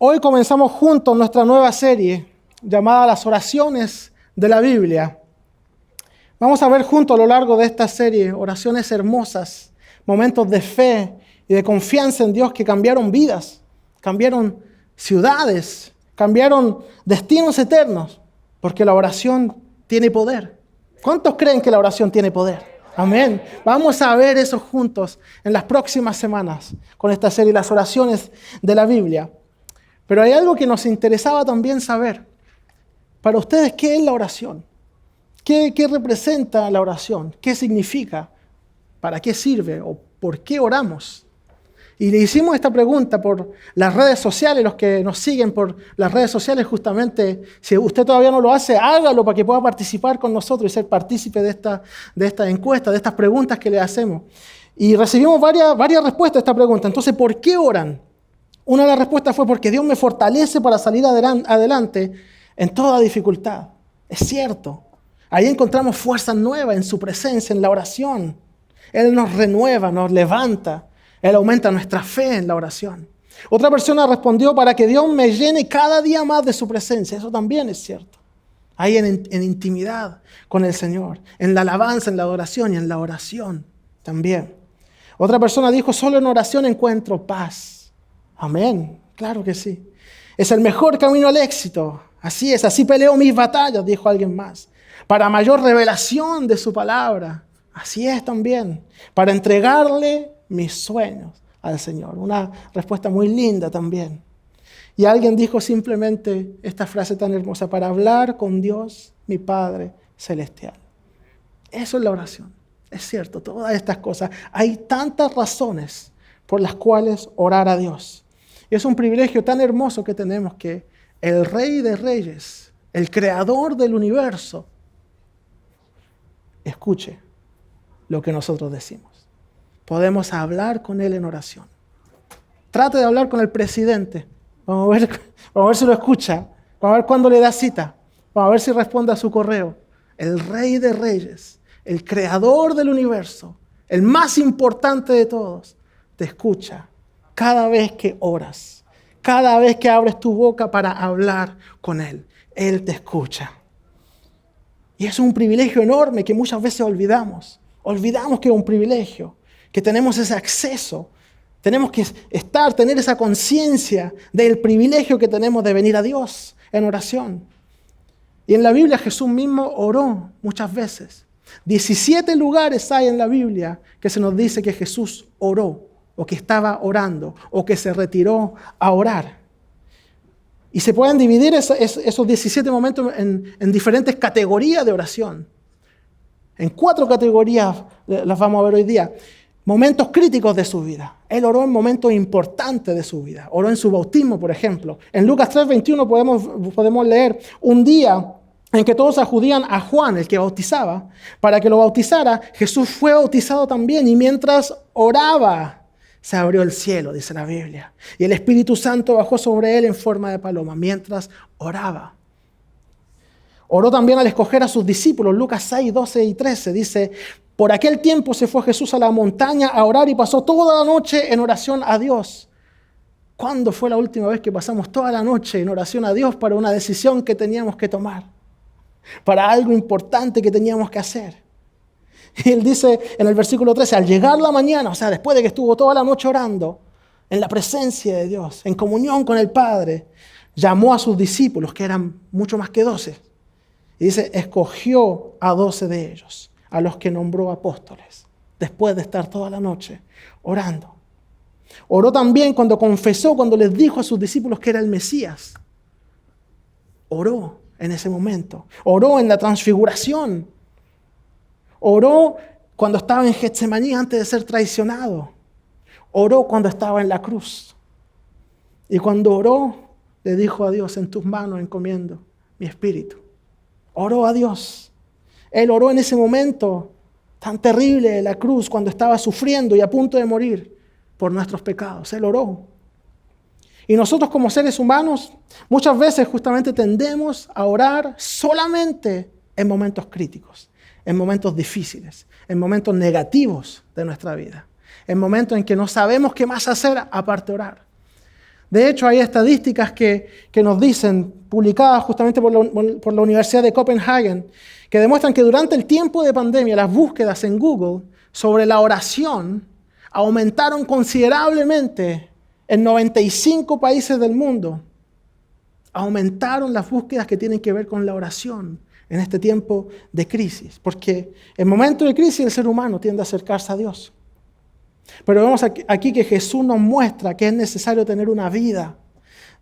Hoy comenzamos juntos nuestra nueva serie llamada Las oraciones de la Biblia. Vamos a ver juntos a lo largo de esta serie oraciones hermosas, momentos de fe y de confianza en Dios que cambiaron vidas, cambiaron ciudades, cambiaron destinos eternos, porque la oración tiene poder. ¿Cuántos creen que la oración tiene poder? Amén. Vamos a ver eso juntos en las próximas semanas con esta serie Las oraciones de la Biblia. Pero hay algo que nos interesaba también saber. Para ustedes, ¿qué es la oración? ¿Qué representa la oración? ¿Qué significa? ¿Para qué sirve? ¿O por qué oramos? Y le hicimos esta pregunta por las redes sociales, los que nos siguen por las redes sociales justamente. Si usted todavía no lo hace, hágalo para que pueda participar con nosotros y ser partícipe de esta encuesta, de estas preguntas que le hacemos. Y recibimos varias respuestas a esta pregunta. Entonces, ¿por qué oran? Una de las respuestas fue porque Dios me fortalece para salir adelante en toda dificultad. Es cierto. Ahí encontramos fuerzas nuevas en su presencia, en la oración. Él nos renueva, nos levanta. Él aumenta nuestra fe en la oración. Otra persona respondió para que Dios me llene cada día más de su presencia. Eso también es cierto. Ahí en intimidad con el Señor, en la alabanza, en la adoración y en la oración también. Otra persona dijo, solo en oración encuentro paz. Amén, claro que sí. Es el mejor camino al éxito. Así es, así peleo mis batallas, dijo alguien más. Para mayor revelación de su palabra. Así es también. Para entregarle mis sueños al Señor. Una respuesta muy linda también. Y alguien dijo simplemente esta frase tan hermosa, para hablar con Dios, mi Padre Celestial. Eso es la oración. Es cierto, todas estas cosas. Hay tantas razones por las cuales orar a Dios. Y es un privilegio tan hermoso que tenemos que el Rey de Reyes, el Creador del universo, escuche lo que nosotros decimos. Podemos hablar con Él en oración. Trate de hablar con el presidente. Vamos a ver si lo escucha. Vamos a ver cuándo le da cita. Vamos a ver si responde a su correo. El Rey de Reyes, el Creador del universo, el más importante de todos, te escucha cada vez que oras, cada vez que abres tu boca para hablar con Él. Él te escucha. Y es un privilegio enorme que muchas veces olvidamos. Olvidamos que es un privilegio, que tenemos ese acceso. Tenemos que tener esa conciencia del privilegio que tenemos de venir a Dios en oración. Y en la Biblia Jesús mismo oró muchas veces. 17 lugares hay en la Biblia que se nos dice que Jesús oró, o que estaba orando, o que se retiró a orar. Y se pueden dividir esos 17 momentos en diferentes categorías de oración. En 4 categorías las vamos a ver hoy día. Momentos críticos de su vida. Él oró en momentos importantes de su vida. Oró en su bautismo, por ejemplo. En Lucas 3:21 podemos leer un día en que todos acudían a Juan, el que bautizaba, para que lo bautizara. Jesús fue bautizado también y mientras oraba, se abrió el cielo, dice la Biblia. Y el Espíritu Santo bajó sobre él en forma de paloma mientras oraba. Oró también al escoger a sus discípulos. Lucas 6, 12 y 13 dice, por aquel tiempo se fue Jesús a la montaña a orar y pasó toda la noche en oración a Dios. ¿Cuándo fue la última vez que pasamos toda la noche en oración a Dios para una decisión que teníamos que tomar? Para algo importante que teníamos que hacer. Y él dice en el versículo 13, al llegar la mañana, o sea, después de que estuvo toda la noche orando, en la presencia de Dios, en comunión con el Padre, llamó a sus discípulos, que eran mucho más que 12. Y dice, escogió a 12 de ellos, a los que nombró apóstoles, después de estar toda la noche orando. Oró también cuando confesó, cuando les dijo a sus discípulos que era el Mesías. Oró en ese momento. Oró en la transfiguración. Oró cuando estaba en Getsemaní antes de ser traicionado. Oró cuando estaba en la cruz. Y cuando oró, le dijo a Dios, en tus manos encomiendo mi espíritu. Oró a Dios. Él oró en ese momento tan terrible de la cruz, cuando estaba sufriendo y a punto de morir por nuestros pecados. Él oró. Y nosotros como seres humanos, muchas veces justamente tendemos a orar solamente en momentos críticos, en momentos difíciles, en momentos negativos de nuestra vida, en momentos en que no sabemos qué más hacer aparte de orar. De hecho, hay estadísticas que nos dicen, publicadas justamente por la Universidad de Copenhagen, que demuestran que durante el tiempo de pandemia las búsquedas en Google sobre la oración aumentaron considerablemente en 95 países del mundo. Aumentaron las búsquedas que tienen que ver con la oración en este tiempo de crisis, porque en momentos de crisis el ser humano tiende a acercarse a Dios. Pero vemos aquí que Jesús nos muestra que es necesario tener una vida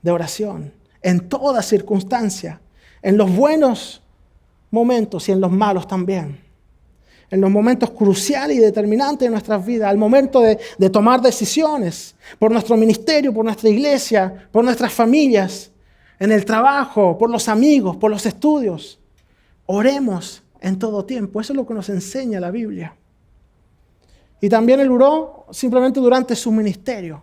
de oración en toda circunstancia, en los buenos momentos y en los malos también. En los momentos cruciales y determinantes de nuestras vidas, al momento de tomar decisiones por nuestro ministerio, por nuestra iglesia, por nuestras familias, en el trabajo, por los amigos, por los estudios. Oremos en todo tiempo. Eso es lo que nos enseña la Biblia. Y también él oró simplemente durante su ministerio.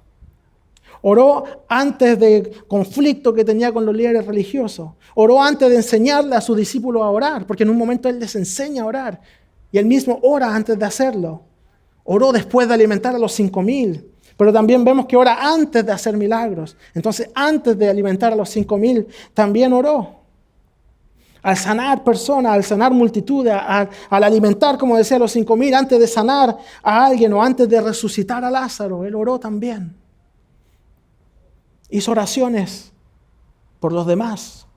Oró antes del conflicto que tenía con los líderes religiosos. Oró antes de enseñarle a sus discípulos a orar, porque en un momento él les enseña a orar. Y él mismo ora antes de hacerlo. Oró después de alimentar a los 5,000. Pero también vemos que ora antes de hacer milagros. Entonces, antes de alimentar a los 5,000, también oró. Al sanar personas, al sanar multitudes, al alimentar, como decía, a los 5,000, antes de sanar a alguien o antes de resucitar a Lázaro, él oró también. Hizo oraciones por los demás,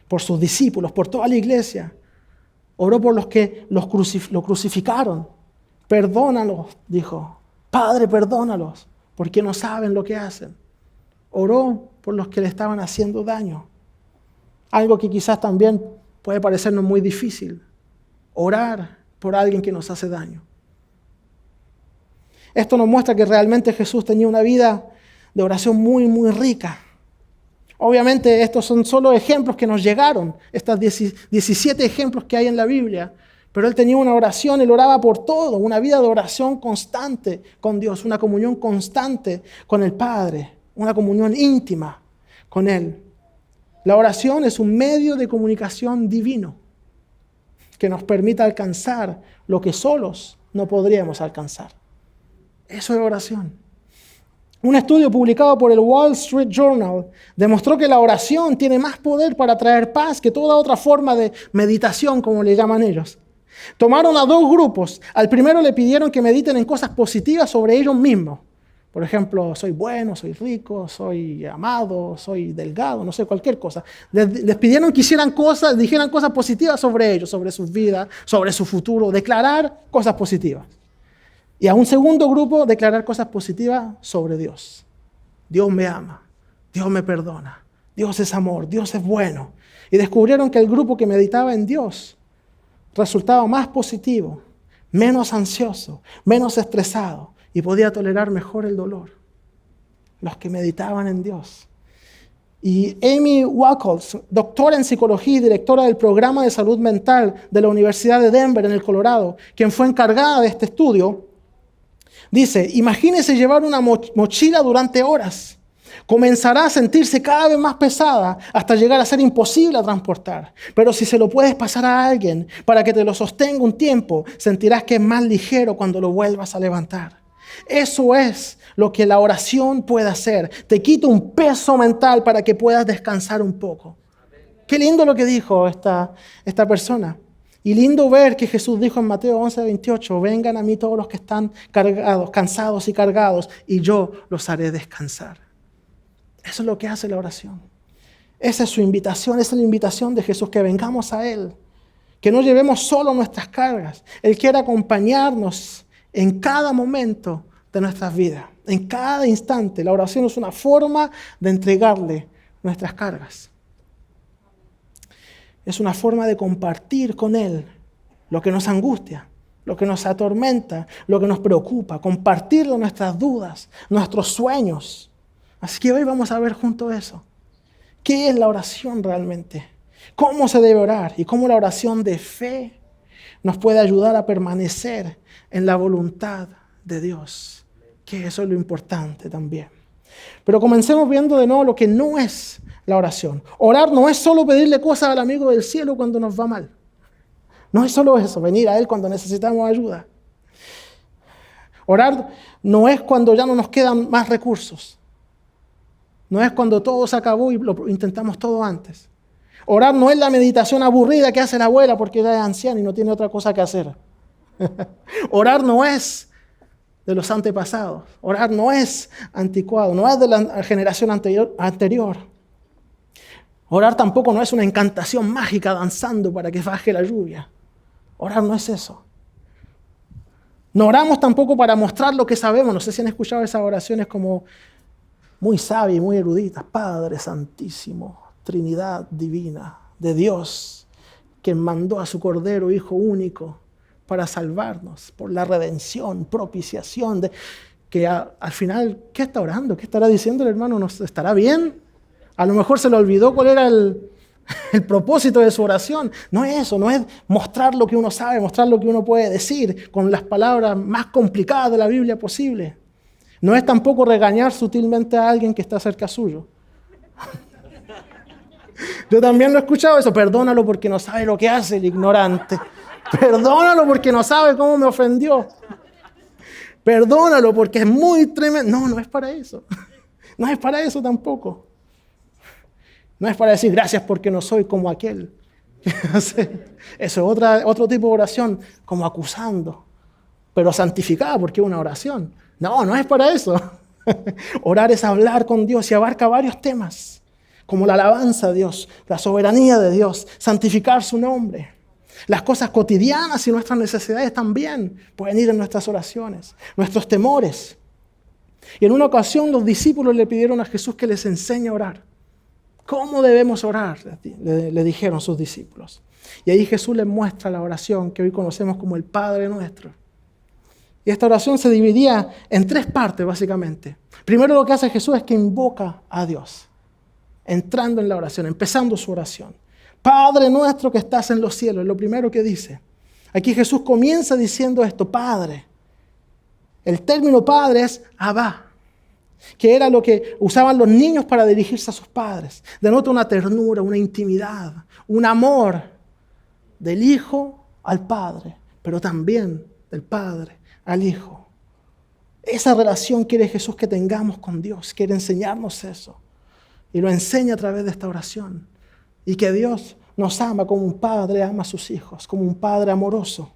por sus discípulos, por toda la iglesia. Oró por los que lo crucificaron. Perdónalos, dijo. Padre, perdónalos, porque no saben lo que hacen. Oró por los que le estaban haciendo daño. Algo que quizás también puede parecernos muy difícil. Orar por alguien que nos hace daño. Esto nos muestra que realmente Jesús tenía una vida de oración muy, muy rica. Obviamente estos son solo ejemplos que nos llegaron, estos 17 ejemplos que hay en la Biblia, pero él tenía una oración, él oraba por todo, una vida de oración constante con Dios, una comunión constante con el Padre, una comunión íntima con Él. La oración es un medio de comunicación divino que nos permite alcanzar lo que solos no podríamos alcanzar. Eso es oración. Un estudio publicado por el Wall Street Journal demostró que la oración tiene más poder para traer paz que toda otra forma de meditación, como le llaman ellos. Tomaron a 2 grupos. Al primero le pidieron que mediten en cosas positivas sobre ellos mismos. Por ejemplo, soy bueno, soy rico, soy amado, soy delgado, no sé, cualquier cosa. Les pidieron que hicieran cosas, dijeran cosas positivas sobre ellos, sobre sus vidas, sobre su futuro, declarar cosas positivas. Y a un segundo grupo, declarar cosas positivas sobre Dios. Dios me ama, Dios me perdona, Dios es amor, Dios es bueno. Y descubrieron que el grupo que meditaba en Dios resultaba más positivo, menos ansioso, menos estresado y podía tolerar mejor el dolor. Los que meditaban en Dios. Y Amy Wackles, doctora en psicología y directora del programa de salud mental de la Universidad de Denver en el Colorado, quien fue encargada de este estudio, dice, imagínese llevar una mochila durante horas. Comenzará a sentirse cada vez más pesada hasta llegar a ser imposible a transportar. Pero si se lo puedes pasar a alguien para que te lo sostenga un tiempo, sentirás que es más ligero cuando lo vuelvas a levantar. Eso es lo que la oración puede hacer. Te quita un peso mental para que puedas descansar un poco. Qué lindo lo que dijo esta persona. Y lindo ver que Jesús dijo en Mateo 11:28, vengan a mí todos los que están cargados, cansados y cargados, y yo los haré descansar. Eso es lo que hace la oración. Esa es su invitación, esa es la invitación de Jesús, que vengamos a Él, que no llevemos solo nuestras cargas. Él quiere acompañarnos en cada momento de nuestras vidas, en cada instante. La oración es una forma de entregarle nuestras cargas. Es una forma de compartir con Él lo que nos angustia, lo que nos atormenta, lo que nos preocupa, compartirle nuestras dudas, nuestros sueños. Así que hoy vamos a ver juntos eso. ¿Qué es la oración realmente? ¿Cómo se debe orar? Y cómo la oración de fe nos puede ayudar a permanecer en la voluntad de Dios. Que eso es lo importante también. Pero comencemos viendo de nuevo lo que no es la oración. Orar no es solo pedirle cosas al amigo del cielo cuando nos va mal. No es solo eso, venir a Él cuando necesitamos ayuda. Orar no es cuando ya no nos quedan más recursos. No es cuando todo se acabó y lo intentamos todo antes. Orar no es la meditación aburrida que hace la abuela porque ella es anciana y no tiene otra cosa que hacer. Orar no es de los antepasados. Orar no es anticuado, no es de la generación anterior. Orar tampoco no es una encantación mágica danzando para que baje la lluvia. Orar no es eso. No oramos tampoco para mostrar lo que sabemos. No sé si han escuchado esas oraciones como muy sabias y muy eruditas. Padre Santísimo, Trinidad Divina de Dios, quien mandó a su Cordero Hijo único para salvarnos por la redención, propiciación. Que al final, ¿qué está orando? ¿Qué estará diciendo el hermano? ¿Nos estará bien? A lo mejor se le olvidó cuál era el propósito de su oración. No es eso, no es mostrar lo que uno sabe, mostrar lo que uno puede decir con las palabras más complicadas de la Biblia posible. No es tampoco regañar sutilmente a alguien que está cerca suyo. Yo también lo he escuchado eso. Perdónalo porque no sabe lo que hace el ignorante. Perdónalo porque no sabe cómo me ofendió. Perdónalo porque es muy tremendo. No, no es para eso. No es para eso tampoco. No es para decir gracias porque no soy como aquel. Eso es otro tipo de oración, como acusando, pero santificada porque es una oración. No, no es para eso. Orar es hablar con Dios y abarca varios temas, como la alabanza a Dios, la soberanía de Dios, santificar su nombre. Las cosas cotidianas y nuestras necesidades también pueden ir en nuestras oraciones, nuestros temores. Y en una ocasión los discípulos le pidieron a Jesús que les enseñe a orar. ¿Cómo debemos orar? Le dijeron sus discípulos. Y ahí Jesús les muestra la oración que hoy conocemos como el Padre Nuestro. Y esta oración se dividía en 3 partes básicamente. Primero lo que hace Jesús es que invoca a Dios, entrando en la oración, empezando su oración. Padre Nuestro que estás en los cielos, es lo primero que dice. Aquí Jesús comienza diciendo esto, Padre. El término Padre es Abba, que era lo que usaban los niños para dirigirse a sus padres. Denota una ternura, una intimidad, un amor del Hijo al Padre, pero también del Padre al Hijo. Esa relación quiere Jesús que tengamos con Dios, quiere enseñarnos eso. Y lo enseña a través de esta oración. Y que Dios nos ama como un padre ama a sus hijos, como un padre amoroso.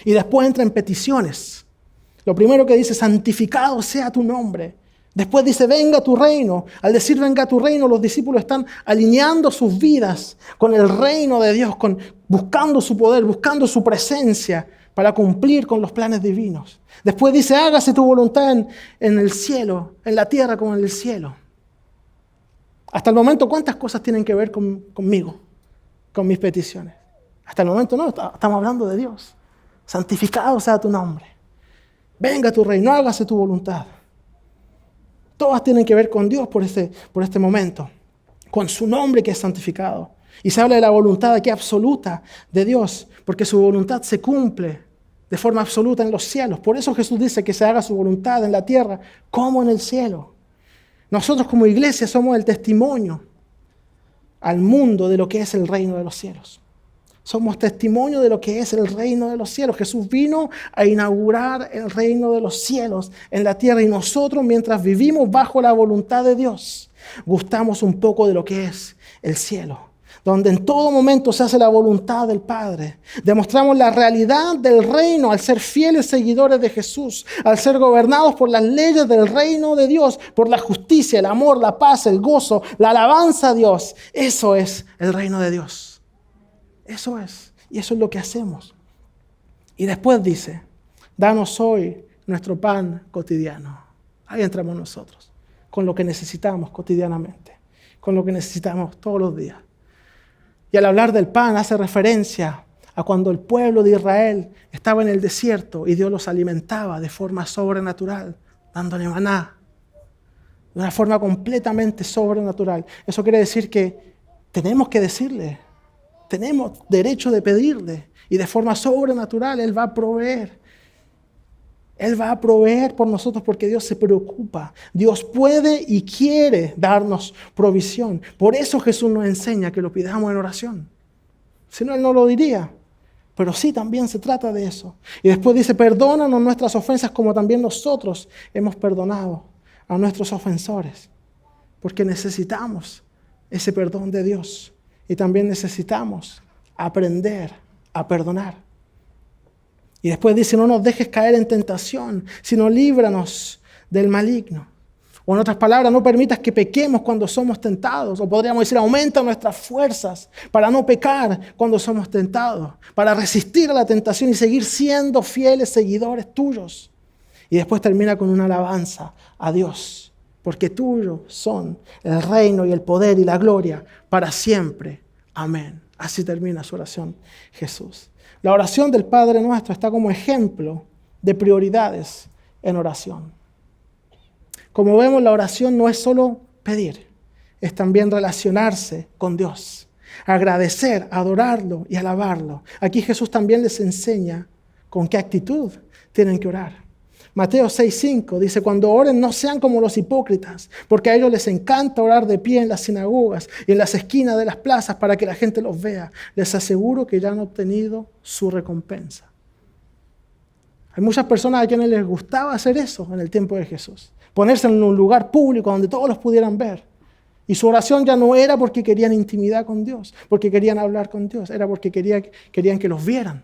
Y después entra en peticiones. Lo primero que dice, santificado sea tu nombre. Después dice, venga tu reino. Al decir venga tu reino, los discípulos están alineando sus vidas con el reino de Dios, buscando su poder, buscando su presencia para cumplir con los planes divinos. Después dice, hágase tu voluntad en el cielo, en la tierra como en el cielo. Hasta el momento, ¿cuántas cosas tienen que ver conmigo, con mis peticiones? Hasta el momento no, estamos hablando de Dios. Santificado sea tu nombre. Venga tu reino, hágase tu voluntad. Todas tienen que ver con Dios por este momento, con su nombre que es santificado. Y se habla de la voluntad aquí absoluta de Dios, porque su voluntad se cumple de forma absoluta en los cielos. Por eso Jesús dice que se haga su voluntad en la tierra como en el cielo. Nosotros como iglesia somos el testimonio al mundo de lo que es el reino de los cielos. Somos testimonio de lo que es el reino de los cielos. Jesús vino a inaugurar el reino de los cielos en la tierra y nosotros, mientras vivimos bajo la voluntad de Dios, gustamos un poco de lo que es el cielo, donde en todo momento se hace la voluntad del Padre. Demostramos la realidad del reino al ser fieles seguidores de Jesús, al ser gobernados por las leyes del reino de Dios, por la justicia, el amor, la paz, el gozo, la alabanza a Dios. Eso es el reino de Dios. Eso es, y eso es lo que hacemos. Y después dice, danos hoy nuestro pan cotidiano. Ahí entramos nosotros, con lo que necesitamos cotidianamente, con lo que necesitamos todos los días. Y al hablar del pan hace referencia a cuando el pueblo de Israel estaba en el desierto y Dios los alimentaba de forma sobrenatural, dándole maná, de una forma completamente sobrenatural. Eso quiere decir que tenemos que decirle, tenemos derecho de pedirle y de forma sobrenatural Él va a proveer. Él va a proveer por nosotros porque Dios se preocupa. Dios puede y quiere darnos provisión. Por eso Jesús nos enseña que lo pidamos en oración. Si no, Él no lo diría. Pero sí, también se trata de eso. Y después dice, perdónanos nuestras ofensas como también nosotros hemos perdonado a nuestros ofensores. porque necesitamos ese perdón de Dios y también necesitamos aprender a perdonar. Y después dice, no nos dejes caer en tentación, sino líbranos del maligno. O en otras palabras, no permitas que pequemos cuando somos tentados. O podríamos decir, aumenta nuestras fuerzas para no pecar cuando somos tentados, para resistir a la tentación y seguir siendo fieles seguidores tuyos. Y después termina con una alabanza a Dios, porque tuyos son el reino y el poder y la gloria para siempre. Amén. Así termina su oración Jesús. La oración del Padre Nuestro está como ejemplo de prioridades en oración. Como vemos, la oración no es solo pedir, es también relacionarse con Dios, agradecer, adorarlo y alabarlo. Aquí Jesús también les enseña con qué actitud tienen que orar. Mateo 6:5 dice, cuando oren no sean como los hipócritas, porque a ellos les encanta orar de pie en las sinagogas y en las esquinas de las plazas para que la gente los vea. Les aseguro que ya han obtenido su recompensa. Hay muchas personas a quienes les gustaba hacer eso en el tiempo de Jesús. Ponerse en un lugar público donde todos los pudieran ver. Y su oración ya no era porque querían intimidad con Dios, porque querían hablar con Dios, era porque querían que los vieran.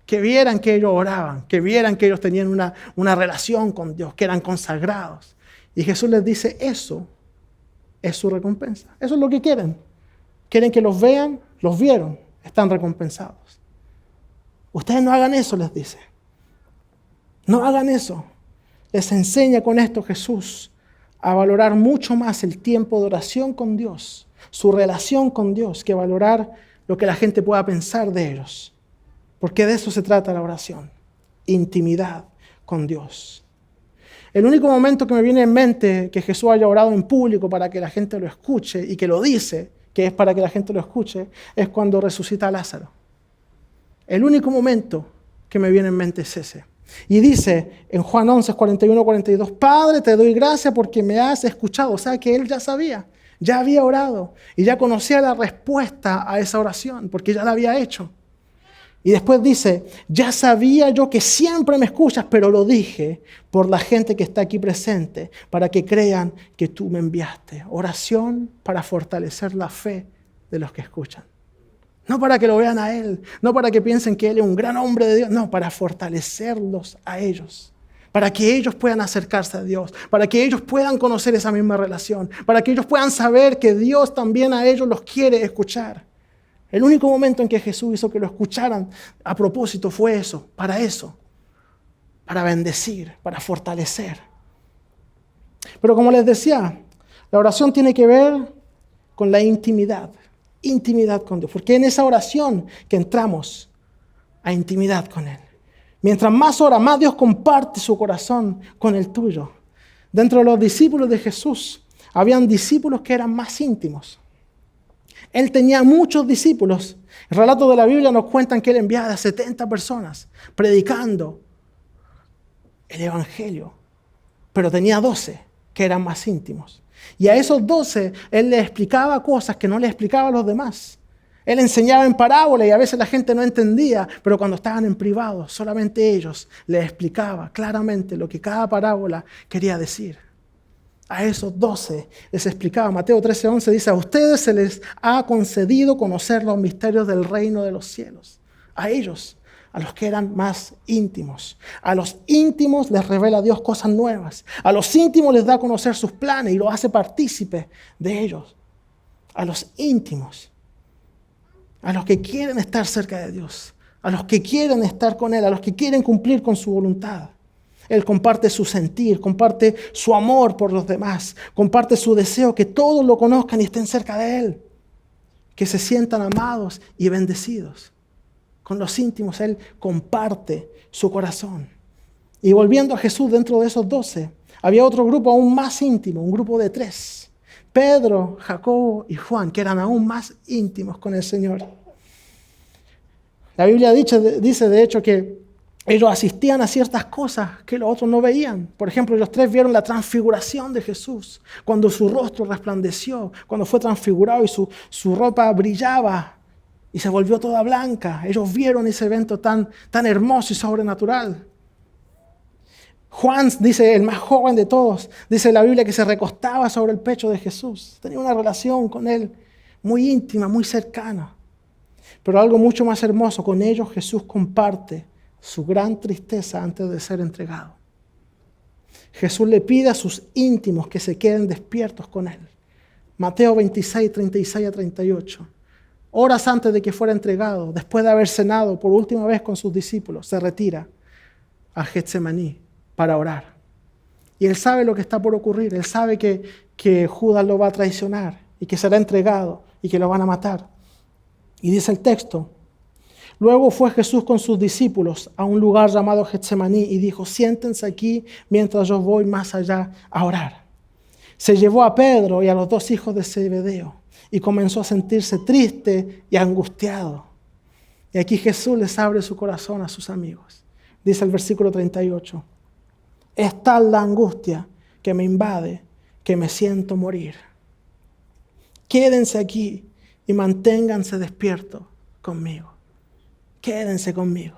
Que vieran que ellos oraban, que vieran que ellos tenían una relación con Dios, que eran consagrados. Y Jesús les dice, eso es su recompensa. Eso es lo que quieren. Quieren que los vean, los vieron, están recompensados. Ustedes no hagan eso, les dice. No hagan eso. Les enseña con esto Jesús a valorar mucho más el tiempo de oración con Dios, su relación con Dios, que valorar lo que la gente pueda pensar de ellos. Porque de eso se trata la oración, intimidad con Dios. El único momento que me viene en mente que Jesús haya orado en público para que la gente lo escuche y que lo dice, que es para que la gente lo escuche, es cuando resucita a Lázaro. El único momento que me viene en mente es ese. Y dice en Juan 11, 41-42, Padre, te doy gracias porque me has escuchado. O sea que él ya sabía, ya había orado y ya conocía la respuesta a esa oración porque ya la había hecho. Y después dice, ya sabía yo que siempre me escuchas, pero lo dije por la gente que está aquí presente, para que crean que tú me enviaste. Oración para fortalecer la fe de los que escuchan. No para que lo vean a Él, no para que piensen que Él es un gran hombre de Dios, no, para fortalecerlos a ellos, para que ellos puedan acercarse a Dios, para que ellos puedan conocer esa misma relación, para que ellos puedan saber que Dios también a ellos los quiere escuchar. El único momento en que Jesús hizo que lo escucharan a propósito fue eso, para bendecir, para fortalecer. Pero como les decía, la oración tiene que ver con la intimidad con Dios, porque en esa oración que entramos a intimidad con Él. Mientras más ora, más Dios comparte su corazón con el tuyo. Dentro de los discípulos de Jesús, habían discípulos que eran más íntimos. Él tenía muchos discípulos. El relato de la Biblia nos cuentan que Él enviaba a 70 personas predicando el Evangelio. Pero tenía 12 que eran más íntimos. Y a esos 12 Él les explicaba cosas que no les explicaba a los demás. Él enseñaba en parábolas y a veces la gente no entendía, pero cuando estaban en privado, solamente ellos les explicaba claramente lo que cada parábola quería decir. A esos 12 les explicaba. Mateo 13:11 dice, a ustedes se les ha concedido conocer los misterios del reino de los cielos. A ellos, a los que eran más íntimos. A los íntimos les revela Dios cosas nuevas. A los íntimos les da a conocer sus planes y los hace partícipes de ellos. A los íntimos. A los que quieren estar cerca de Dios. A los que quieren estar con Él. A los que quieren cumplir con su voluntad. Él comparte su sentir, comparte su amor por los demás, comparte su deseo que todos lo conozcan y estén cerca de Él, que se sientan amados y bendecidos. Con los íntimos Él comparte su corazón. Y volviendo a Jesús, dentro de esos 12, había otro grupo aún más íntimo, un grupo de 3. Pedro, Jacobo y Juan, que eran aún más íntimos con el Señor. La Biblia dice de hecho que ellos asistían a ciertas cosas que los otros no veían. Por ejemplo, los 3 vieron la transfiguración de Jesús, cuando su rostro resplandeció, cuando fue transfigurado y su ropa brillaba y se volvió toda blanca. Ellos vieron ese evento tan hermoso y sobrenatural. Juan, dice, el más joven de todos, dice la Biblia que se recostaba sobre el pecho de Jesús. Tenía una relación con él muy íntima, muy cercana. Pero algo mucho más hermoso, con ellos Jesús comparte su gran tristeza antes de ser entregado. Jesús le pide a sus íntimos que se queden despiertos con él. Mateo 26, 36 a 38. Horas antes de que fuera entregado, después de haber cenado por última vez con sus discípulos, se retira a Getsemaní para orar. Y él sabe lo que está por ocurrir. Él sabe que Judas lo va a traicionar y que será entregado y que lo van a matar. Y dice el texto: luego fue Jesús con sus discípulos a un lugar llamado Getsemaní y dijo: siéntense aquí mientras yo voy más allá a orar. Se llevó a Pedro y a los 2 hijos de Zebedeo y comenzó a sentirse triste y angustiado. Y aquí Jesús les abre su corazón a sus amigos. Dice el versículo 38: es tal la angustia que me invade que me siento morir. Quédense aquí y manténganse despiertos conmigo. Quédense conmigo.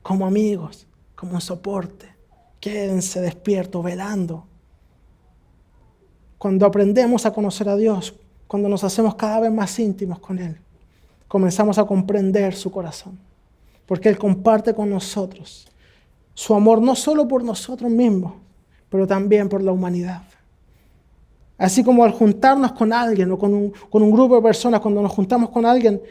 Como amigos, como un soporte. Quédense despiertos, velando. Cuando aprendemos a conocer a Dios, cuando nos hacemos cada vez más íntimos con Él, comenzamos a comprender su corazón. Porque Él comparte con nosotros su amor no solo por nosotros mismos, pero también por la humanidad. Así como al juntarnos con alguien o con un grupo de personas, cuando nos juntamos con alguien,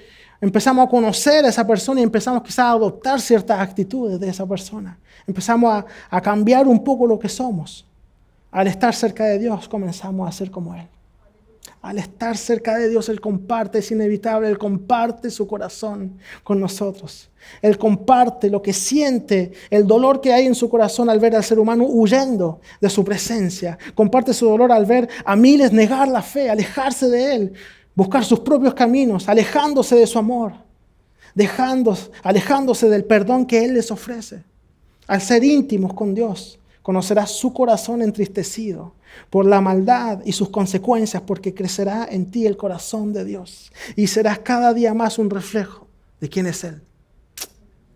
empezamos a conocer a esa persona y empezamos quizás a adoptar ciertas actitudes de esa persona. Empezamos a cambiar un poco lo que somos. Al estar cerca de Dios comenzamos a ser como Él. Al estar cerca de Dios, Él comparte, es inevitable, Él comparte su corazón con nosotros. Él comparte lo que siente, el dolor que hay en su corazón al ver al ser humano huyendo de su presencia. Comparte su dolor al ver a miles negar la fe, alejarse de Él, buscar sus propios caminos, alejándose de su amor, alejándose del perdón que Él les ofrece. Al ser íntimos con Dios, conocerás su corazón entristecido por la maldad y sus consecuencias, porque crecerá en ti el corazón de Dios y serás cada día más un reflejo de quién es Él.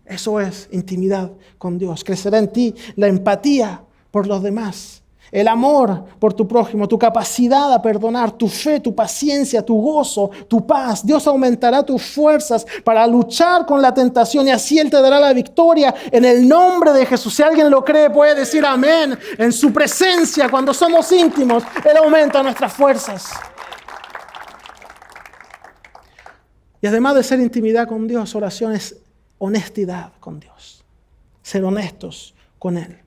Eso es intimidad con Dios. Crecerá en ti la empatía por los demás, el amor por tu prójimo, tu capacidad a perdonar, tu fe, tu paciencia, tu gozo, tu paz. Dios aumentará tus fuerzas para luchar con la tentación y así Él te dará la victoria en el nombre de Jesús. Si alguien lo cree, puede decir amén. En su presencia, cuando somos íntimos, Él aumenta nuestras fuerzas. Y además de ser intimidad con Dios, oración es honestidad con Dios. Ser honestos con Él.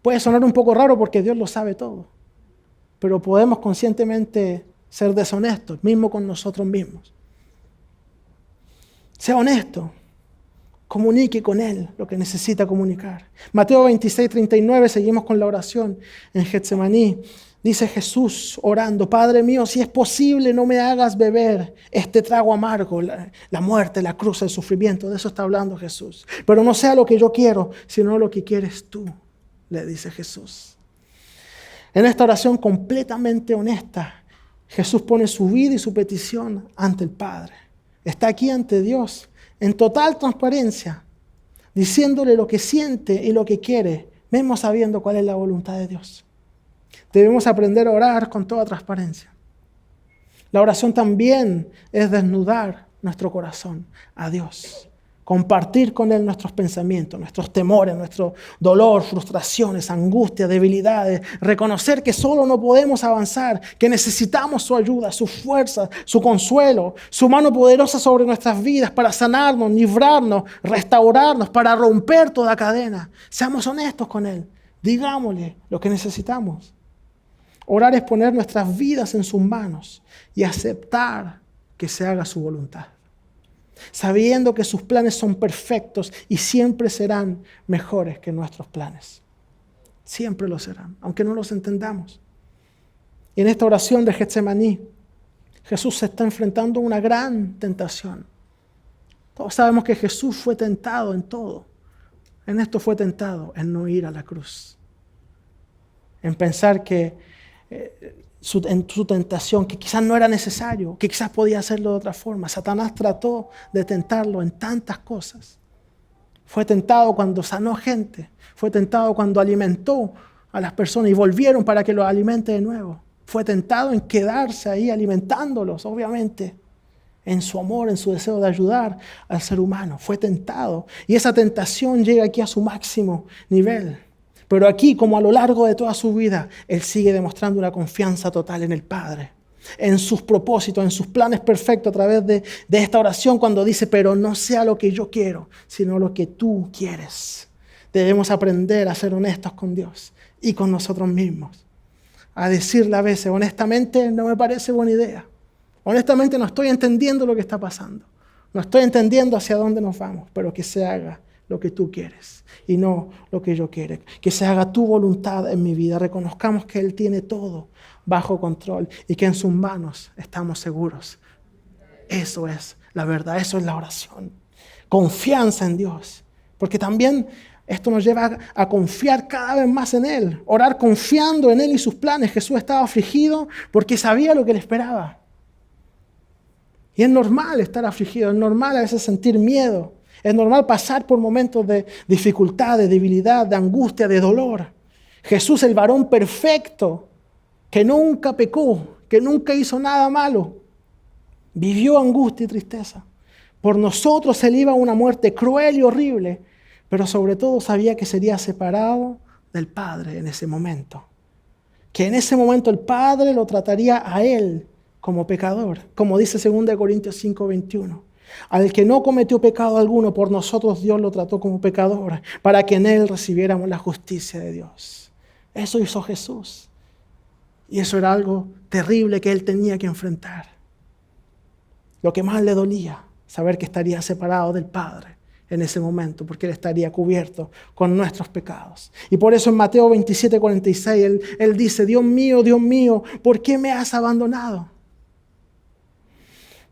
Puede sonar un poco raro porque Dios lo sabe todo, pero podemos conscientemente ser deshonestos, mismo con nosotros mismos. Sea honesto, comunique con Él lo que necesita comunicar. Mateo 26, 39, seguimos con la oración en Getsemaní. Dice Jesús orando: Padre mío, si es posible, no me hagas beber este trago amargo, la muerte, la cruz, el sufrimiento. De eso está hablando Jesús. Pero no sea lo que yo quiero, sino lo que quieres tú, le dice Jesús. En esta oración completamente honesta, Jesús pone su vida y su petición ante el Padre. Está aquí ante Dios en total transparencia, diciéndole lo que siente y lo que quiere, mismo sabiendo cuál es la voluntad de Dios. Debemos aprender a orar con toda transparencia. La oración también es desnudar nuestro corazón a Dios. Compartir con Él nuestros pensamientos, nuestros temores, nuestro dolor, frustraciones, angustias, debilidades. Reconocer que solo no podemos avanzar, que necesitamos su ayuda, su fuerza, su consuelo, su mano poderosa sobre nuestras vidas para sanarnos, librarnos, restaurarnos, para romper toda cadena. Seamos honestos con Él. Digámosle lo que necesitamos. Orar es poner nuestras vidas en sus manos y aceptar que se haga su voluntad. Sabiendo que sus planes son perfectos y siempre serán mejores que nuestros planes. Siempre lo serán, aunque no los entendamos. Y en esta oración de Getsemaní, Jesús se está enfrentando a una gran tentación. Todos sabemos que Jesús fue tentado en todo. En esto fue tentado, en no ir a la cruz. En pensar que en su tentación, que quizás no era necesario, que quizás podía hacerlo de otra forma. Satanás trató de tentarlo en tantas cosas. Fue tentado cuando sanó gente. Fue tentado cuando alimentó a las personas y volvieron para que los alimente de nuevo. Fue tentado en quedarse ahí alimentándolos, obviamente, en su amor, en su deseo de ayudar al ser humano. Fue tentado. Y esa tentación llega aquí a su máximo nivel. Pero aquí, como a lo largo de toda su vida, Él sigue demostrando una confianza total en el Padre, en sus propósitos, en sus planes perfectos a través de esta oración cuando dice, pero no sea lo que yo quiero, sino lo que tú quieres. Debemos aprender a ser honestos con Dios y con nosotros mismos. A decirle a veces, honestamente, no me parece buena idea. Honestamente, no estoy entendiendo lo que está pasando. No estoy entendiendo hacia dónde nos vamos, pero que se haga lo que tú quieres y no lo que yo quiero. Que se haga tu voluntad en mi vida. Reconozcamos que Él tiene todo bajo control y que en sus manos estamos seguros. Eso es la verdad, eso es la oración. Confianza en Dios. Porque también esto nos lleva a confiar cada vez más en Él. Orar confiando en Él y sus planes. Jesús estaba afligido porque sabía lo que le esperaba. Y es normal estar afligido, es normal a veces sentir miedo. Es normal pasar por momentos de dificultad, de debilidad, de angustia, de dolor. Jesús, el varón perfecto, que nunca pecó, que nunca hizo nada malo, vivió angustia y tristeza. Por nosotros Él iba a una muerte cruel y horrible, pero sobre todo sabía que sería separado del Padre en ese momento. Que en ese momento el Padre lo trataría a Él como pecador, como dice 2 Corintios 5:21. Al que no cometió pecado alguno, por nosotros Dios lo trató como pecador, para que en Él recibiéramos la justicia de Dios. Eso hizo Jesús. Y eso era algo terrible que Él tenía que enfrentar. Lo que más le dolía, saber que estaría separado del Padre en ese momento, porque Él estaría cubierto con nuestros pecados. Y por eso en Mateo 27:46, Él dice, Dios mío, ¿por qué me has abandonado?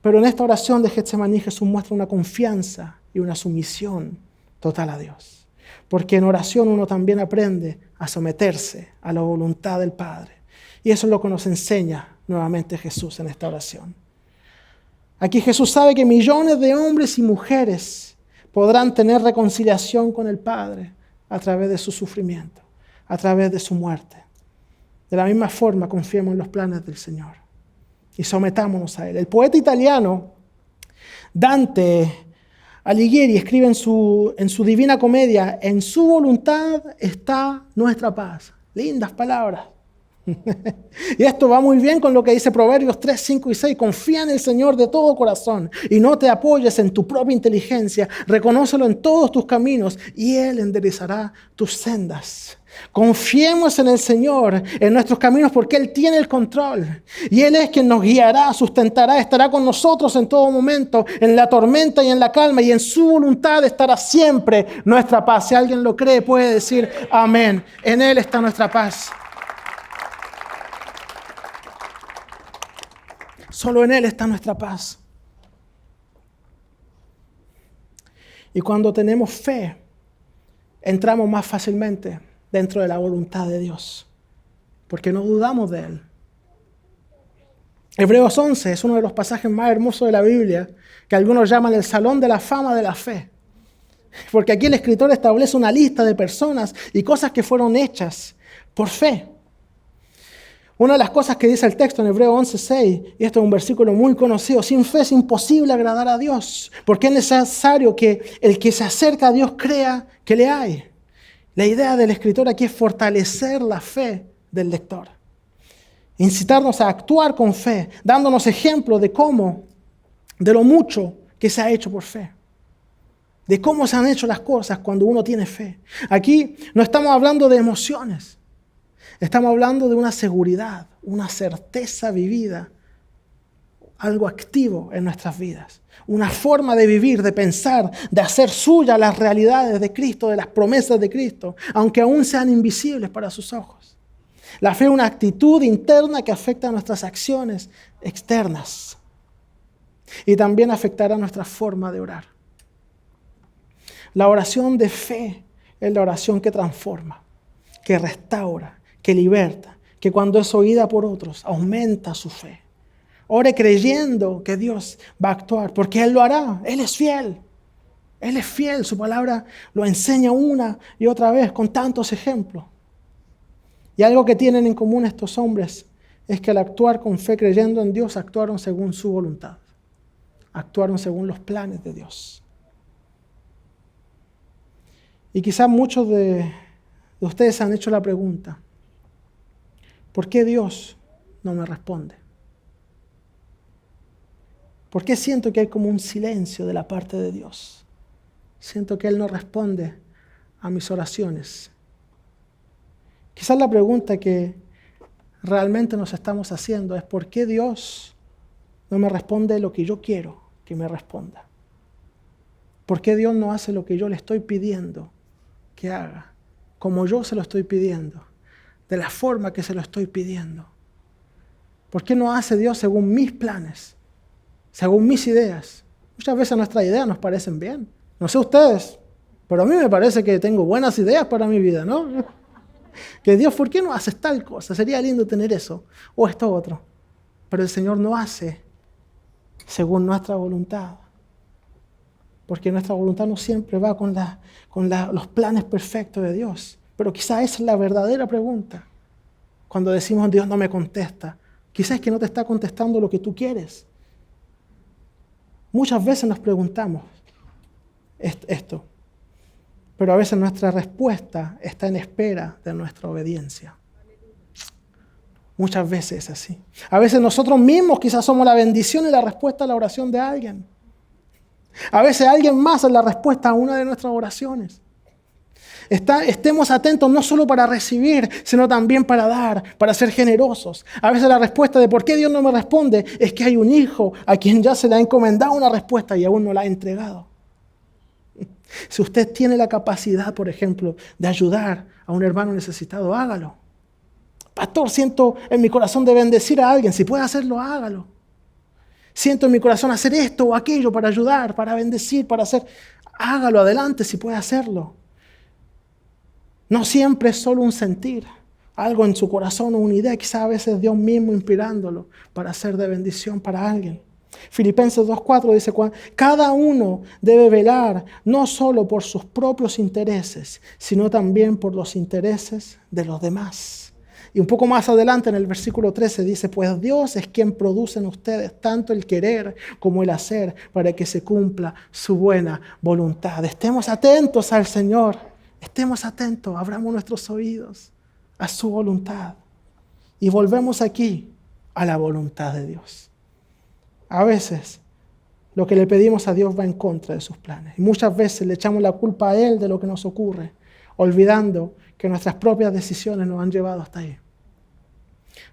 Pero en esta oración de Getsemaní Jesús muestra una confianza y una sumisión total a Dios. Porque en oración uno también aprende a someterse a la voluntad del Padre. Y eso es lo que nos enseña nuevamente Jesús en esta oración. Aquí Jesús sabe que millones de hombres y mujeres podrán tener reconciliación con el Padre a través de su sufrimiento, a través de su muerte. De la misma forma confiemos en los planes del Señor y sometámonos a Él. El poeta italiano Dante Alighieri escribe en su Divina Comedia, en su voluntad está nuestra paz. Lindas palabras. Y esto va muy bien con lo que dice Proverbios 3, 5 y 6. Confía en el Señor de todo corazón y no te apoyes en tu propia inteligencia. Reconócelo en todos tus caminos y Él enderezará tus sendas. Confiemos en el Señor, en nuestros caminos, porque Él tiene el control. Y Él es quien nos guiará, sustentará, estará con nosotros en todo momento, en la tormenta y en la calma. Y en su voluntad estará siempre nuestra paz. Si alguien lo cree, puede decir amén. En Él está nuestra paz. Solo en Él está nuestra paz. Y cuando tenemos fe, entramos más fácilmente dentro de la voluntad de Dios, porque no dudamos de Él. Hebreos 11 es uno de los pasajes más hermosos de la Biblia, que algunos llaman el Salón de la Fama de la Fe. Porque aquí el escritor establece una lista de personas y cosas que fueron hechas por fe. Una de las cosas que dice el texto en Hebreos 11:6, y esto es un versículo muy conocido, sin fe es imposible agradar a Dios, porque es necesario que el que se acerca a Dios crea que le hay. La idea del escritor aquí es fortalecer la fe del lector, incitarnos a actuar con fe, dándonos ejemplos de cómo, de lo mucho que se ha hecho por fe, de cómo se han hecho las cosas cuando uno tiene fe. Aquí no estamos hablando de emociones. Estamos hablando de una seguridad, una certeza vivida, algo activo en nuestras vidas. Una forma de vivir, de pensar, de hacer suyas las realidades de Cristo, de las promesas de Cristo, aunque aún sean invisibles para sus ojos. La fe es una actitud interna que afecta a nuestras acciones externas y también afectará nuestra forma de orar. La oración de fe es la oración que transforma, que restaura, que liberta, que cuando es oída por otros, aumenta su fe. Ore creyendo que Dios va a actuar, porque Él lo hará, Él es fiel. Él es fiel, su palabra lo enseña una y otra vez con tantos ejemplos. Y algo que tienen en común estos hombres es que al actuar con fe creyendo en Dios, actuaron según su voluntad. Actuaron según los planes de Dios. Y quizás muchos de ustedes han hecho la pregunta, ¿por qué Dios no me responde? ¿Por qué siento que hay como un silencio de la parte de Dios? Siento que Él no responde a mis oraciones. Quizás la pregunta que realmente nos estamos haciendo es ¿por qué Dios no me responde lo que yo quiero que me responda? ¿Por qué Dios no hace lo que yo le estoy pidiendo que haga? Como yo se lo estoy pidiendo, de la forma que se lo estoy pidiendo. ¿Por qué no hace Dios según mis planes, según mis ideas? Muchas veces nuestras ideas nos parecen bien. No sé ustedes, pero a mí me parece que tengo buenas ideas para mi vida, ¿no? Que Dios, ¿por qué no haces tal cosa? Sería lindo tener eso o esto otro. Pero el Señor no hace según nuestra voluntad. Porque nuestra voluntad no siempre va con los planes perfectos de Dios. Pero quizás esa es la verdadera pregunta. Cuando decimos Dios no me contesta, quizás es que no te está contestando lo que tú quieres. Muchas veces nos preguntamos esto. Pero a veces nuestra respuesta está en espera de nuestra obediencia. Muchas veces es así. A veces nosotros mismos quizás somos la bendición y la respuesta a la oración de alguien. A veces alguien más es la respuesta a una de nuestras oraciones. Estemos atentos no solo para recibir, sino también para dar, para ser generosos. A veces la respuesta de por qué Dios no me responde es que hay un hijo a quien ya se le ha encomendado una respuesta y aún no la ha entregado. Si usted tiene la capacidad, por ejemplo, de ayudar a un hermano necesitado, hágalo. Pastor, siento en mi corazón de bendecir a alguien. Si puede hacerlo, hágalo. Siento en mi corazón hacer esto o aquello para ayudar, para bendecir, para hacer. Hágalo adelante si puede hacerlo. No siempre es solo un sentir, algo en su corazón o una idea. Quizás a veces Dios mismo inspirándolo para hacer de bendición para alguien. Filipenses 2:4 dice, cada uno debe velar no solo por sus propios intereses, sino también por los intereses de los demás. Y un poco más adelante en el versículo 13 dice, pues Dios es quien produce en ustedes tanto el querer como el hacer para que se cumpla su buena voluntad. Estemos atentos al Señor, estemos atentos, abramos nuestros oídos a su voluntad y volvemos aquí a la voluntad de Dios. A veces lo que le pedimos a Dios va en contra de sus planes. Y muchas veces le echamos la culpa a Él de lo que nos ocurre, olvidando que nuestras propias decisiones nos han llevado hasta ahí.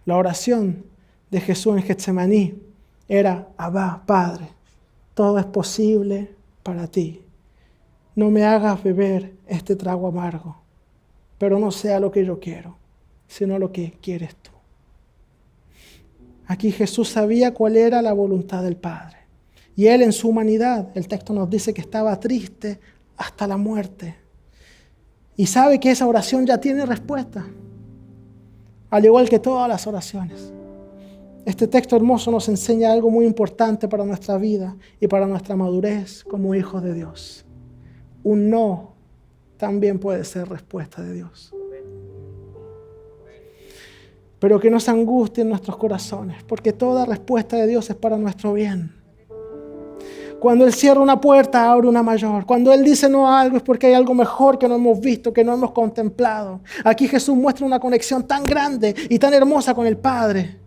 La oración de Jesús en Getsemaní era, Abba, Padre, todo es posible para ti. No me hagas beber este trago amargo, pero no sea lo que yo quiero, sino lo que quieres tú. Aquí Jesús sabía cuál era la voluntad del Padre. Y Él en su humanidad, el texto nos dice que estaba triste hasta la muerte. Y sabe que esa oración ya tiene respuesta, al igual que todas las oraciones. Este texto hermoso nos enseña algo muy importante para nuestra vida y para nuestra madurez como hijos de Dios. Un no también puede ser respuesta de Dios. Pero que nos angustien nuestros corazones, porque toda respuesta de Dios es para nuestro bien. Cuando Él cierra una puerta, abre una mayor. Cuando Él dice no a algo, es porque hay algo mejor que no hemos visto, que no hemos contemplado. Aquí Jesús muestra una conexión tan grande y tan hermosa con el Padre,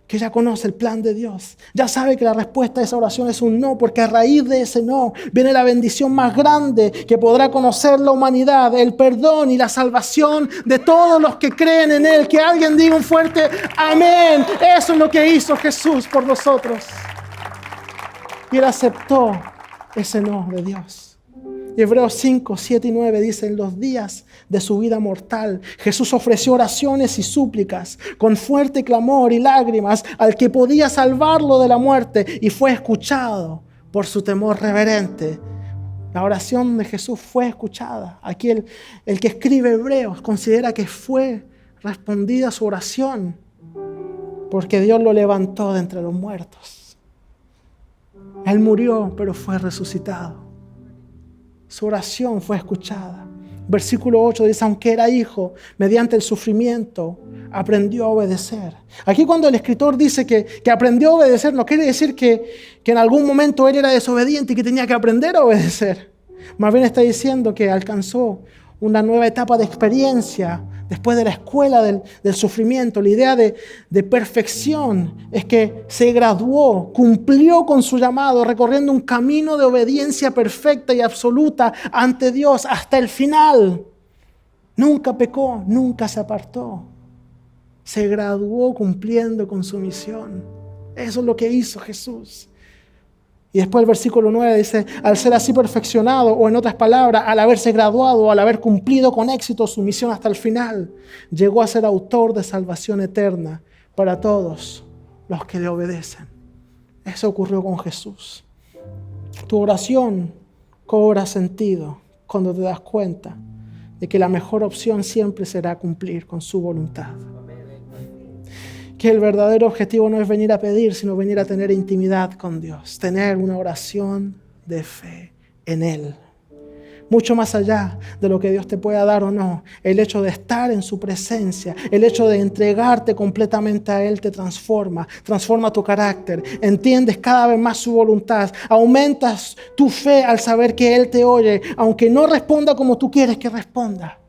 que ya conoce el plan de Dios. Ya sabe que la respuesta a esa oración es un no, porque a raíz de ese no viene la bendición más grande que podrá conocer la humanidad, el perdón y la salvación de todos los que creen en Él. Que alguien diga un fuerte amén. Eso es lo que hizo Jesús por nosotros. Y Él aceptó ese no de Dios. Y Hebreos 5, 7 y 9 dice, en los días de su vida mortal, Jesús ofreció oraciones y súplicas con fuerte clamor y lágrimas al que podía salvarlo de la muerte y fue escuchado por su temor reverente. La oración de Jesús fue escuchada. Aquí el que escribe Hebreos considera que fue respondida su oración porque Dios lo levantó de entre los muertos. Él murió, pero fue resucitado. Su oración fue escuchada. Versículo 8 dice, aunque era hijo, mediante el sufrimiento, aprendió a obedecer. Aquí cuando el escritor dice que aprendió a obedecer, no quiere decir que en algún momento él era desobediente y que tenía que aprender a obedecer. Más bien está diciendo que alcanzó una nueva etapa de experiencia después de la escuela del sufrimiento. La idea de perfección es que se graduó, cumplió con su llamado, recorriendo un camino de obediencia perfecta y absoluta ante Dios hasta el final. Nunca pecó, nunca se apartó. Se graduó cumpliendo con su misión. Eso es lo que hizo Jesús. Y después el versículo 9 dice, al ser así perfeccionado, o en otras palabras, al haberse graduado, al haber cumplido con éxito su misión hasta el final, llegó a ser autor de salvación eterna para todos los que le obedecen. Eso ocurrió con Jesús. Tu oración cobra sentido cuando te das cuenta de que la mejor opción siempre será cumplir con su voluntad. Que el verdadero objetivo no es venir a pedir, sino venir a tener intimidad con Dios. Tener una oración de fe en Él. Mucho más allá de lo que Dios te pueda dar o no, el hecho de estar en su presencia, el hecho de entregarte completamente a Él te transforma tu carácter, entiendes cada vez más su voluntad, aumentas tu fe al saber que Él te oye, aunque no responda como tú quieres que responda.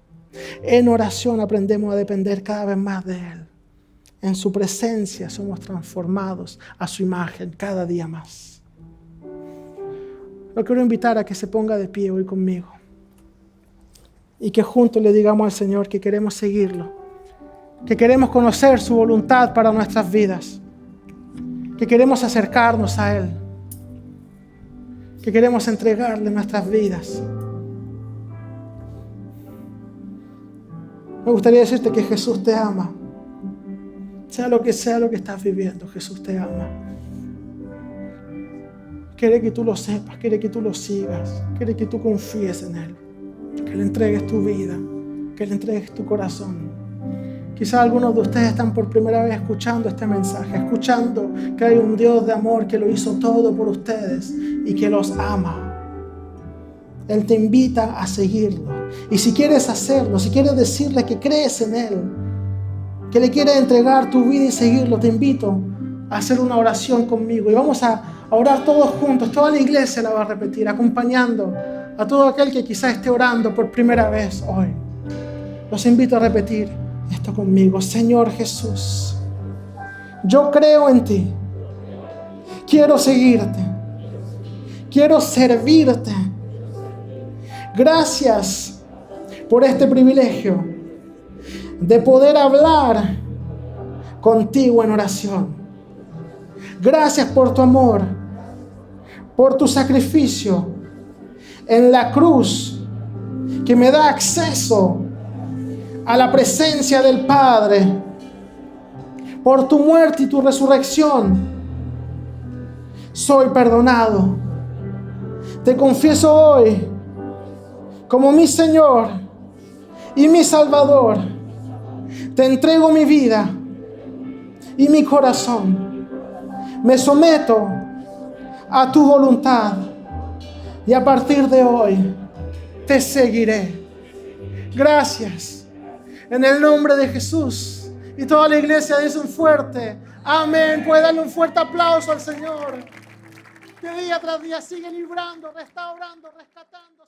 En oración aprendemos a depender cada vez más de Él. En su presencia somos transformados a su imagen cada día más. Lo quiero invitar a que se ponga de pie hoy conmigo y que juntos le digamos al Señor que queremos seguirlo, que queremos conocer su voluntad para nuestras vidas, que queremos acercarnos a Él, que queremos entregarle nuestras vidas. Me gustaría decirte que Jesús te ama. Sea lo que estás viviendo, Jesús te ama. Quiere que tú lo sepas, quiere que tú lo sigas, quiere que tú confíes en Él, que le entregues tu vida, que le entregues tu corazón. Quizás algunos de ustedes están por primera vez escuchando este mensaje, escuchando que hay un Dios de amor que lo hizo todo por ustedes y que los ama. Él te invita a seguirlo. Y si quieres hacerlo, si quieres decirle que crees en Él, que le quieres entregar tu vida y seguirlo, te invito a hacer una oración conmigo. Y vamos a orar todos juntos. Toda la iglesia la va a repetir, acompañando a todo aquel que quizás esté orando por primera vez hoy. Los invito a repetir esto conmigo. Señor Jesús, yo creo en ti. Quiero seguirte. Quiero servirte. Gracias por este privilegio de poder hablar contigo en oración. Gracias por tu amor, por tu sacrificio en la cruz que me da acceso a la presencia del Padre, por tu muerte y tu resurrección. Soy perdonado. Te confieso hoy como mi Señor y mi Salvador. Te entrego mi vida y mi corazón. Me someto a tu voluntad y a partir de hoy te seguiré. Gracias. En el nombre de Jesús. Y toda la iglesia dice un fuerte amén. Puede darle un fuerte aplauso al Señor, que día tras día sigue librando, restaurando, rescatando.